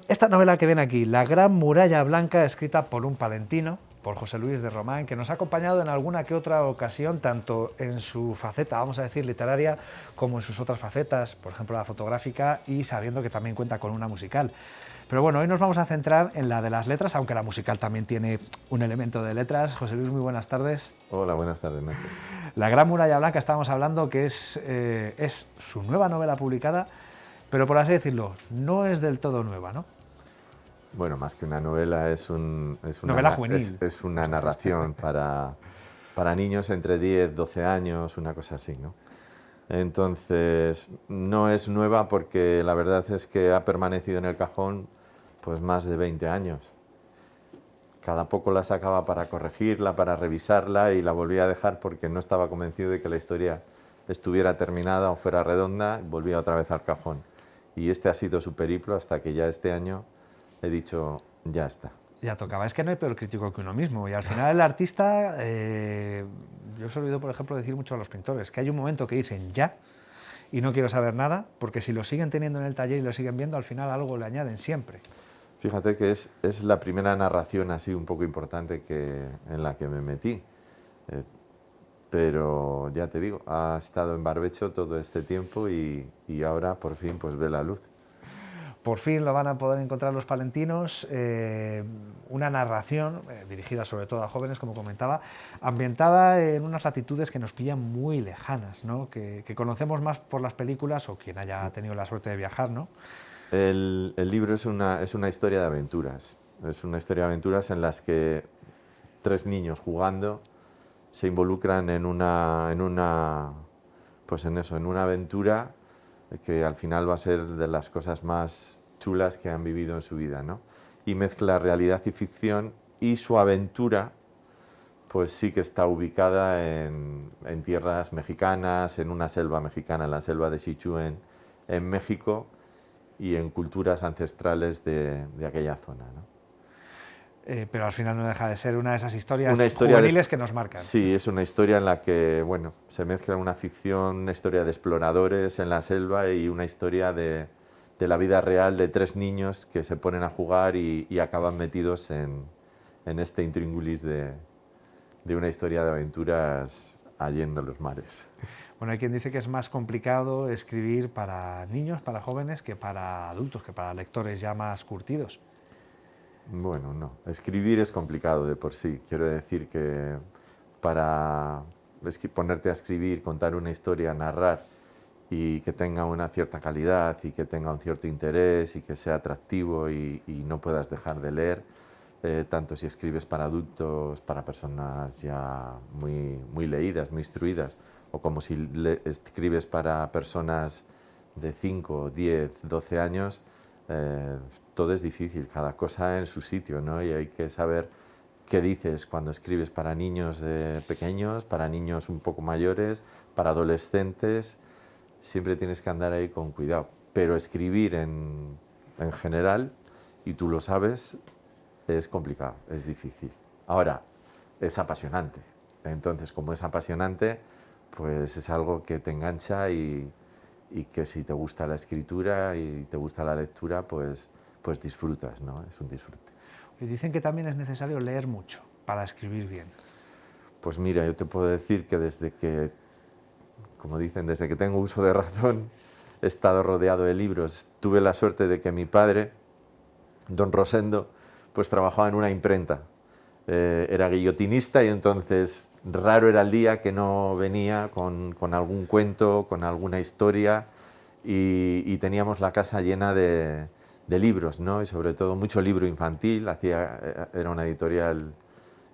Esta novela que viene aquí, La Gran Muralla Blanca, escrita por un palentino, por José Luis de Román, que nos ha acompañado en alguna que otra ocasión, tanto en su faceta, vamos a decir, literaria, como en sus otras facetas, por ejemplo la fotográfica, y sabiendo que también cuenta con una musical. Pero bueno, hoy nos vamos a centrar en la de las letras, aunque la musical también tiene un elemento de letras. José Luis, muy buenas tardes. Hola, buenas tardes, Nacho. La Gran Muralla Blanca, estábamos hablando que es su nueva novela publicada, pero por así decirlo, no es del todo nueva, ¿no? Bueno, más que una novela, Novela juvenil. es una narración para niños entre 10, 12 años, una cosa así, ¿no? Entonces, no es nueva porque la verdad es que ha permanecido en el cajón pues más de 20 años. Cada poco la sacaba para corregirla, para revisarla y la volvía a dejar porque no estaba convencido de que la historia estuviera terminada o fuera redonda, y volvía otra vez al cajón. Y este ha sido su periplo hasta que ya este año he dicho, ya está. Ya tocaba, es que no hay peor crítico que uno mismo, y al final el artista, yo os he oído por ejemplo decir mucho a los pintores, que hay un momento que dicen ya, y no quiero saber nada, porque si lo siguen teniendo en el taller y lo siguen viendo, al final algo le añaden siempre. Fíjate que es la primera narración así un poco importante en la que me metí. Eh, pero ya te digo, ha estado en barbecho todo este tiempo y ahora por fin pues ve la luz. Por fin lo van a poder encontrar los palentinos, una narración dirigida sobre todo a jóvenes, como comentaba, ambientada en unas latitudes que nos pillan muy lejanas, ¿no? Que conocemos más por las películas o quien haya tenido la suerte de viajar, ¿no? El libro es una historia de aventuras. Es una historia de aventuras en las que tres niños jugando se involucran pues en eso, en una aventura que al final va a ser de las cosas más chulas que han vivido en su vida, ¿no? Y mezcla realidad y ficción y su aventura pues sí que está ubicada en tierras mexicanas, en una selva mexicana, en la selva de Sichú en México y en culturas ancestrales de aquella zona, ¿no? Pero al final no deja de ser una de esas historias Una historia juveniles que nos marcan. sí, es una historia en la que, bueno, se mezcla una ficción, una historia de exploradores en la selva y una historia de la vida real de tres niños que se ponen a jugar y acaban metidos en este intríngulis de una historia de aventuras yendo los mares. Bueno, hay quien dice que es más complicado escribir para niños, para jóvenes, que para adultos, que para lectores ya más curtidos. Bueno, no. Escribir es complicado de por sí. Quiero decir que para ponerte a escribir, contar una historia, narrar y que tenga una cierta calidad y que tenga un cierto interés y que sea atractivo y no puedas dejar de leer, tanto si escribes para adultos, para personas ya muy leídas, muy instruidas, o como si escribes para personas de 5, 10, 12 años, eh, todo es difícil, cada cosa en su sitio, ¿no? Y hay que saber qué dices cuando escribes para niños pequeños, para niños un poco mayores, para adolescentes. Siempre tienes que andar ahí con cuidado. Pero escribir en general, y tú lo sabes, es complicado, es difícil. Ahora, es apasionante. Entonces, como es apasionante, pues es algo que te engancha y que si te gusta la escritura y te gusta la lectura, pues disfrutas, ¿no? Es un disfrute. Y dicen que también es necesario leer mucho para escribir bien. Pues mira, yo te puedo decir que como dicen, desde que tengo uso de razón, he estado rodeado de libros. Tuve la suerte de que mi padre, don Rosendo, pues trabajaba en una imprenta. Era guillotinista y entonces raro era el día que no venía con algún cuento, con alguna historia y teníamos la casa llena de libros, ¿no? Y sobre todo mucho libro infantil, era una editorial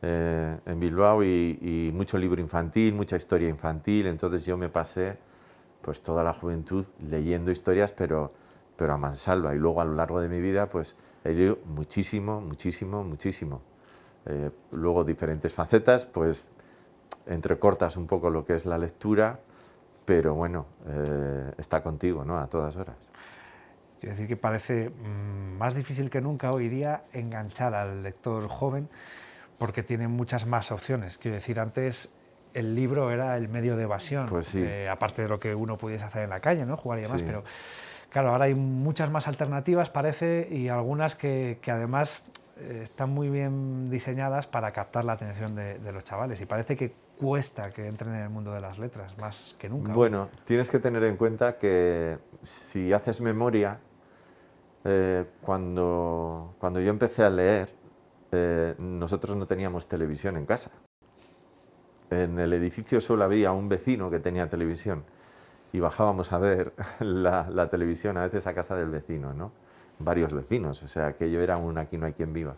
en Bilbao y mucho libro infantil, mucha historia infantil, entonces yo me pasé pues toda la juventud leyendo historias, pero a mansalva. Y luego a lo largo de mi vida, pues he leído muchísimo, muchísimo, muchísimo. Luego diferentes facetas, pues entrecortas un poco lo que es la lectura, pero bueno, está contigo, ¿no? A todas horas. Quiero decir que parece más difícil que nunca hoy día enganchar al lector joven porque tiene muchas más opciones. Quiero decir, antes el libro era el medio de evasión, Pues sí, aparte de lo que uno pudiese hacer en la calle, ¿no? Jugar y demás, sí. pero Claro, ahora hay muchas más alternativas, parece, y algunas que además están muy bien diseñadas para captar la atención de los chavales, y parece que cuesta que entren en el mundo de las letras, más que nunca hoy. Bueno, tienes que tener en cuenta que si haces memoria, cuando yo empecé a leer, nosotros no teníamos televisión en casa. En el edificio solo había un vecino que tenía televisión y bajábamos a ver la televisión a veces a casa del vecino, ¿no? Varios vecinos, o sea, aquello era un aquí no hay quien viva.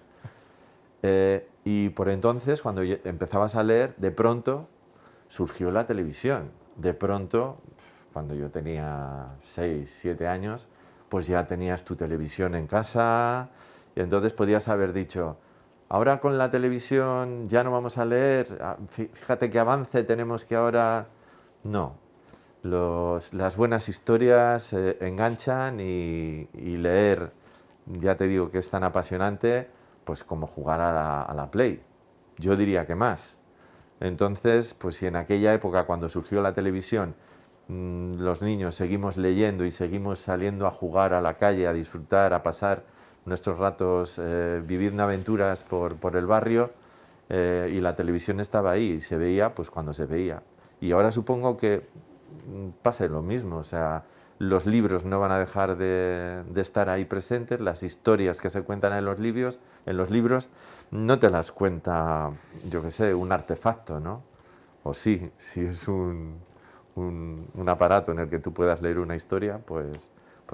Y por entonces, cuando empezabas a leer, de pronto surgió la televisión. De pronto, cuando yo tenía 6, 7 años, pues ya tenías tu televisión en casa y entonces podías haber dicho, ahora con la televisión ya no vamos a leer, fíjate qué avance tenemos que ahora... No, las buenas historias enganchan y leer, ya te digo que es tan apasionante, pues como jugar a la Play. Yo diría que más. Entonces, pues si en aquella época, cuando surgió la televisión, los niños seguimos leyendo y seguimos saliendo a jugar a la calle, a disfrutar, a pasar nuestros ratos viviendo aventuras por el barrio, y la televisión estaba ahí y se veía pues cuando se veía. Y ahora supongo que pase lo mismo, o sea, los libros no van a dejar de estar ahí presentes, las historias que se cuentan en los libros no te las cuenta, yo qué sé, un artefacto, ¿no? O sí, si es un aparato en el que tú puedas leer una historia, pues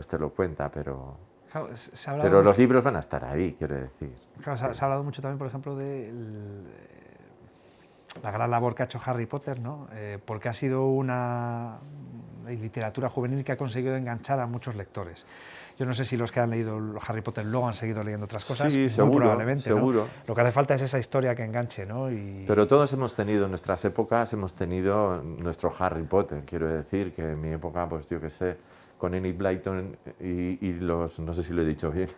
te lo cuenta, Claro, se ha hablado pero los mucho, libros van a estar ahí, quiero decir. claro, se ha hablado mucho también, por ejemplo, de la gran labor que ha hecho Harry Potter, ¿no? Porque ha sido una literatura juvenil que ha conseguido enganchar a muchos lectores. Yo no sé si los que han leído Harry Potter luego han seguido leyendo otras cosas, Sí, muy seguro, probablemente, ¿no? seguro. Lo que hace falta es esa historia que enganche, ¿no? Pero todos hemos tenido, en nuestras épocas, hemos tenido nuestro Harry Potter. Quiero decir que en mi época, pues yo qué sé, con Enid Blyton y los, no sé si lo he dicho bien,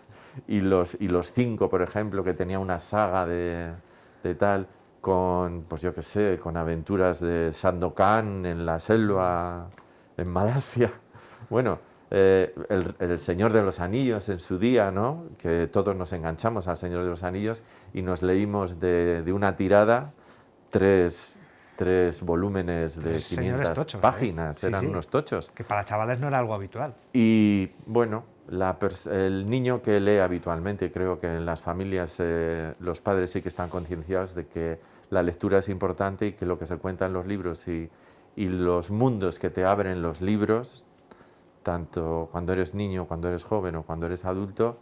y los cinco, por ejemplo, que tenía una saga de tal, con, pues yo qué sé, con aventuras de Sandokan en la selva, en Malasia. Bueno, el Señor de los Anillos en su día, ¿no? Que todos nos enganchamos al Señor de los Anillos y nos leímos de una tirada tres, tres volúmenes de Tres señores 500 tochos, ¿eh? páginas, Sí, eran sí, unos tochos. que para chavales no era algo habitual. Y bueno, el niño que lee habitualmente, creo que en las familias los padres sí que están concienciados de que la lectura es importante y que lo que se cuenta en los libros y los mundos que te abren los libros, tanto cuando eres niño, cuando eres joven o cuando eres adulto,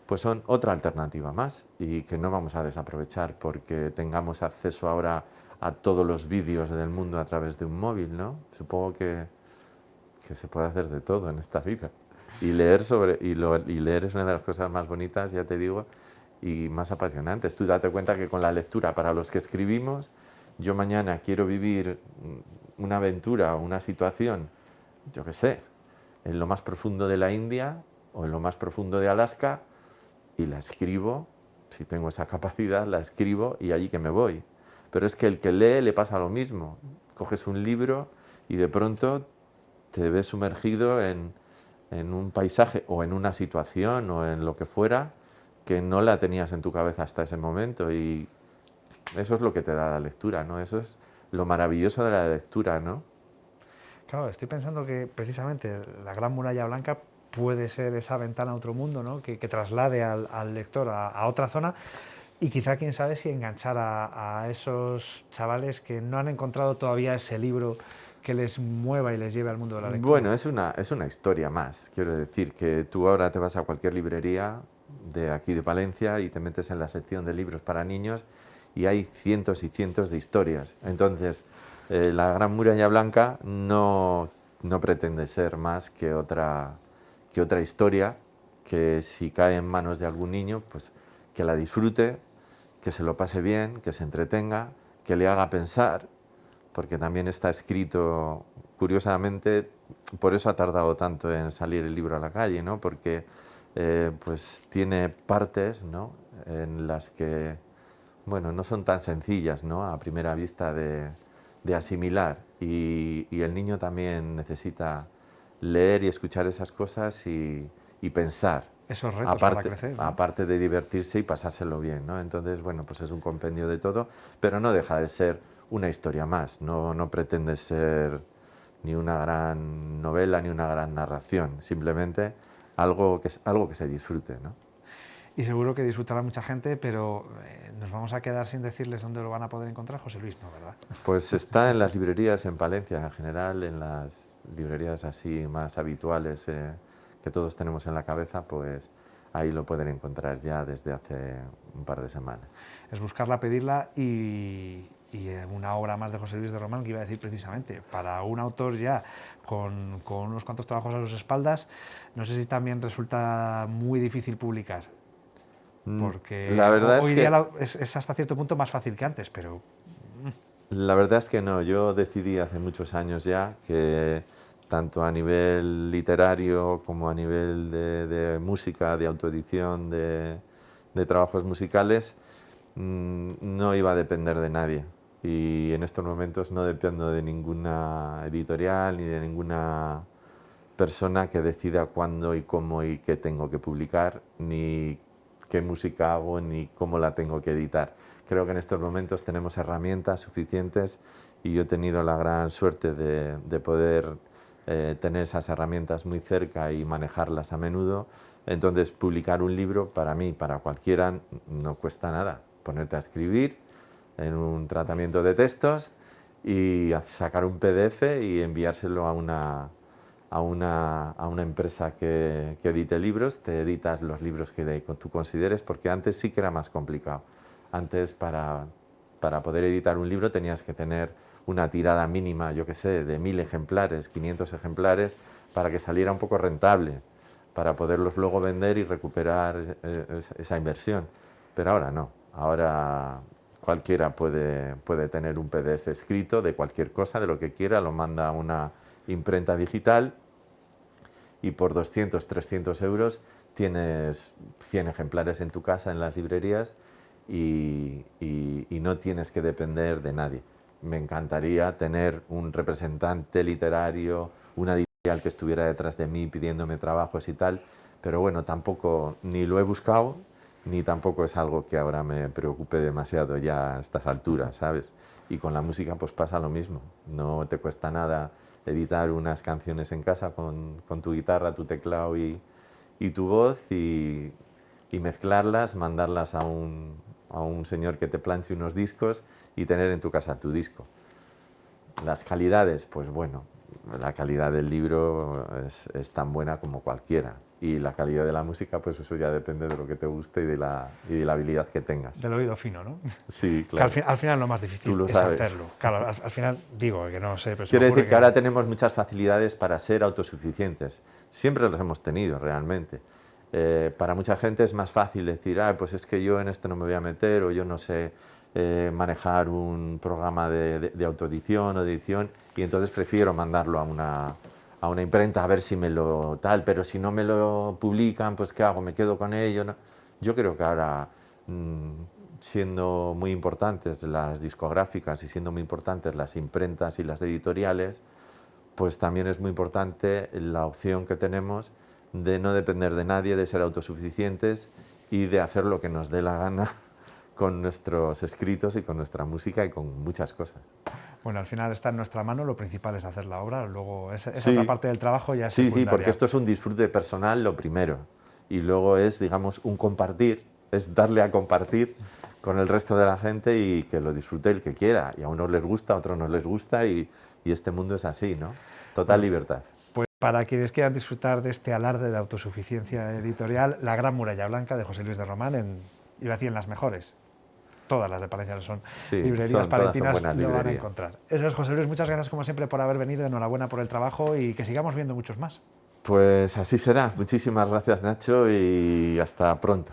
pues son otra alternativa más y que no vamos a desaprovechar porque tengamos acceso ahora a todos los vídeos del mundo a través de un móvil, ¿no? Supongo que se puede hacer de todo en esta vida. Y leer es una de las cosas más bonitas, ya te digo, y más apasionantes. Tú date cuenta que con la lectura, para los que escribimos, yo mañana quiero vivir una aventura o una situación, yo qué sé, en lo más profundo de la India o en lo más profundo de Alaska, y la escribo, si tengo esa capacidad, la escribo y allí que me voy. Pero es que el que lee le pasa lo mismo. Coges un libro y de pronto te ves sumergido en un paisaje o en una situación o en lo que fuera que no la tenías en tu cabeza hasta ese momento y eso es lo que te da la lectura, ¿no? Eso es lo maravilloso de la lectura, ¿no? Claro, estoy pensando que precisamente la Gran Muralla Blanca puede ser esa ventana a otro mundo, ¿no? Que traslade al lector a otra zona y quizá, quién sabe, si enganchar a esos chavales que no han encontrado todavía ese libro que les mueva y les lleve al mundo de la lectura. Bueno, es una historia más. Quiero decir que tú ahora te vas a cualquier librería de aquí de Palencia y te metes en la sección de libros para niños y hay cientos y cientos de historias. Entonces, la Gran Muralla Blanca no pretende ser más que otra historia que si cae en manos de algún niño, pues que la disfrute, que se lo pase bien, que se entretenga, que le haga pensar, porque también está escrito, curiosamente, por eso ha tardado tanto en salir el libro a la calle, ¿no? Porque pues tiene partes, ¿no? En las que, bueno, no son tan sencillas, ¿no? A primera vista de asimilar y el niño también necesita leer y escuchar esas cosas y pensar. Esos retos para Aparte, crecer, ¿no? aparte de divertirse y pasárselo bien, ¿no? Entonces, bueno, pues es un compendio de todo, pero no deja de ser una historia más. No, no pretende ser ni una gran novela ni una gran narración, simplemente algo que se disfrute, ¿no? Y seguro que disfrutará mucha gente, pero nos vamos a quedar sin decirles dónde lo van a poder encontrar, José Luis, ¿no, verdad? Pues está en las librerías en Palencia, en general, en las librerías así más habituales que todos tenemos en la cabeza, pues ahí lo pueden encontrar ya desde hace un par de semanas. Es buscarla, pedirla y una obra más de José Luis de Román, que iba a decir precisamente, para un autor ya con unos cuantos trabajos a sus espaldas, no sé si también resulta muy difícil publicar, La porque verdad es hoy día que es hasta cierto punto más fácil que antes, pero La verdad es que no, yo decidí hace muchos años ya que tanto a nivel literario como a nivel de música, de autoedición, de trabajos musicales, no iba a depender de nadie. Y en estos momentos no dependo de ninguna editorial ni de ninguna persona que decida cuándo y cómo y qué tengo que publicar, ni qué música hago, ni cómo la tengo que editar. Creo que en estos momentos tenemos herramientas suficientes y yo he tenido la gran suerte de poder tener esas herramientas muy cerca y manejarlas a menudo. Entonces, publicar un libro para mí, para cualquiera, no cuesta nada. Ponerte a escribir en un tratamiento de textos y sacar un PDF y enviárselo a una empresa que edite libros, te editas los libros que tú consideres, porque antes sí que era más complicado. Antes para poder editar un libro tenías que tener una tirada mínima, yo qué sé, de 1000 ejemplares, 500 ejemplares, para que saliera un poco rentable, para poderlos luego vender y recuperar esa inversión. Pero ahora no, ahora cualquiera puede tener un PDF escrito de cualquier cosa, de lo que quiera, lo manda a una imprenta digital y por 200, 300 euros tienes 100 ejemplares en tu casa, en las librerías y no tienes que depender de nadie. Me encantaría tener un representante literario, una editorial que estuviera detrás de mí pidiéndome trabajos y tal, pero bueno, tampoco ni lo he buscado ni tampoco es algo que ahora me preocupe demasiado ya a estas alturas, ¿sabes? Y con la música pues pasa lo mismo, no te cuesta nada editar unas canciones en casa con tu guitarra, tu teclado y tu voz y mezclarlas, mandarlas a un señor que te planche unos discos y tener en tu casa tu disco. Las calidades, pues bueno, la calidad del libro es tan buena como cualquiera. Y la calidad de la música, pues eso ya depende de lo que te guste y de la habilidad que tengas. del oído fino, ¿no? Sí, Que claro. al final lo más Tú difícil lo es sabes. hacerlo. Claro, al final digo que no sé, pero se me Quiero ocurre decir que que ahora tenemos muchas facilidades para ser autosuficientes. Siempre las hemos tenido realmente. Para mucha gente es más fácil decir, ah, pues es que yo en esto no me voy a meter o yo no sé manejar un programa de autoedición o de edición y entonces prefiero mandarlo a una imprenta a ver si me lo tal, pero si no me lo publican, pues ¿qué hago? ¿Me quedo con ello? ¿No? Yo creo que ahora, siendo muy importantes las discográficas y siendo muy importantes las imprentas y las editoriales, pues también es muy importante la opción que tenemos de no depender de nadie, de ser autosuficientes y de hacer lo que nos dé la gana con nuestros escritos y con nuestra música y con muchas cosas. bueno, al final está en nuestra mano, lo principal es hacer la obra, luego esa otra Sí, parte del trabajo ya es sí, porque secundaria. esto es un disfrute personal lo primero y luego es, digamos, un compartir, es darle a compartir con el resto de la gente y que lo disfrute el que quiera. Y a unos les gusta, a otros no les gusta y este mundo es así, ¿no? Total Bueno, libertad. pues para quienes quieran disfrutar de este alarde de autosuficiencia editorial, La Gran Muralla Blanca de José Luis de Román, iba a decir en las mejores. Todas las de Palencia son Sí, librerías todas son palentinas, buenas lo van a librerías. encontrar. Eso es, José Luis, muchas gracias como siempre por haber venido, enhorabuena por el trabajo y que sigamos viendo muchos más. Pues así será. Muchísimas gracias, Nacho, y hasta pronto.